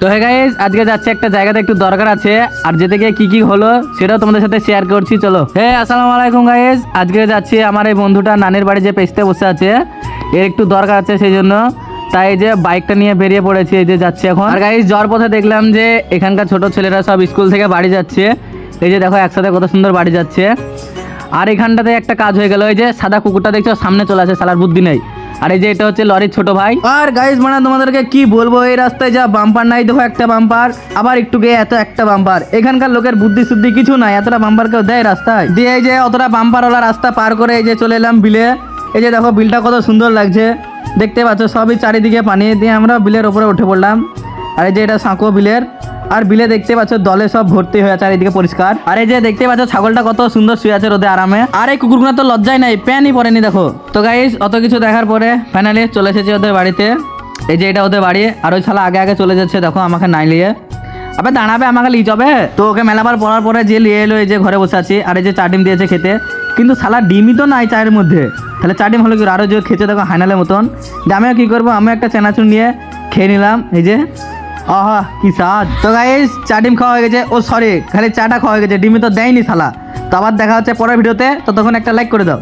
তো hey guys, আজকে যাচ্ছে একটা জায়গাতে একটু দরকার আছে, আর যেতে গিয়ে কি হলো সেটাও তোমাদের সাথে শেয়ার করছি। চলো। আসসালামু আলাইকুম গাইস, আজকে যাচ্ছি আমার এই বন্ধুটা নানির বাড়ি যে পেছতে বসে আছে, এর একটু দরকার আছে সেই জন্য, তাই এই যে বাইকটা নিয়ে বেরিয়ে পড়েছি, এই যে যাচ্ছি এখন। আর গাইস, যাওয়ার পথে দেখলাম যে এখানকার ছোট ছেলেরা সব স্কুল থেকে বাড়ি যাচ্ছে, এই যে দেখো একসাথে কত সুন্দর বাড়ি যাচ্ছে। আর এখানটাতে একটা কাজ হয়ে গেল, এই যে সাদা কুকুরটা দেখছো সামনে চলে আসে, সালার বুদ্ধি নেই। আর এই যে এটা হচ্ছে লরির ছোট ভাই। আর গাইস মানে তোমাদেরকে কি বলবো, এই রাস্তায় যা বাম্পার নাই, দেখো একটা বাম্পার, আবার একটু গিয়ে এত একটা বাম্পার। এখানকার লোকের বুদ্ধি শুদ্ধি কিছু নাই, এতটা বাম্পার কেউ দেয় রাস্তায় দিয়ে? এই যে অতটা বাম্পারওয়ালা রাস্তা পার করে এই যে চলে এলাম বিলে। এই যে দেখো বিলটা কত সুন্দর লাগছে, দেখতে পাচ্ছ সবই চারিদিকে পানি দিয়ে আমরা বিলের ওপরে উঠে পড়লাম। আর এই যে এটা সাঁকো বিলের, আর বিলে দেখতে পাচ্ছ দলে সব ভর্তি হয়ে আছে, চারিদিকে পরিষ্কার। আর এই যে দেখতে পাচ্ছ ছাগলটা কত সুন্দর শুয়ে আছে রোদে আরামে। আর এই কুকুরগুলো তো লজ্জাই নাই, প্যানই পরেনি দেখো। তো গাইস, অত কিছু দেখার পরে ফাইনালি চলে এসেছি ওদের বাড়িতে। এই যে এটা ওদের বাড়ি, আর ওই শালা আগে চলে যাচ্ছে দেখো আমাকে নাই লিয়ে। আবে দাঁড়াবে, আমাকে লিয়ে যাবে তো। ওকে মেলাবার পড়ার পরে যে লিয়ে এলো, এই যে ঘরে বসে আছি। আর এই যে চা ডিম দিয়েছে খেতে, কিন্তু শালা ডিমই তো নাই চায়ের মধ্যে, তাহলে চা ডিম হলো কি? আরও যে খেতে দেখো হাইনালের মতন। যে আমিও কী করবো, আমি একটা চানাচুর নিয়ে খেয়ে নিলাম। এই যে আহা কি স্বাদ। তো গাইস, চা ডিম খাওয়া হয়ে গেছে, ও সরি খালি চাটা খাওয়া হয়ে গেছে, ডিমই তো দেয়নি শালা। তো আবার দেখা হচ্ছে পরের ভিডিওতে, ততক্ষণ একটা লাইক করে দাও।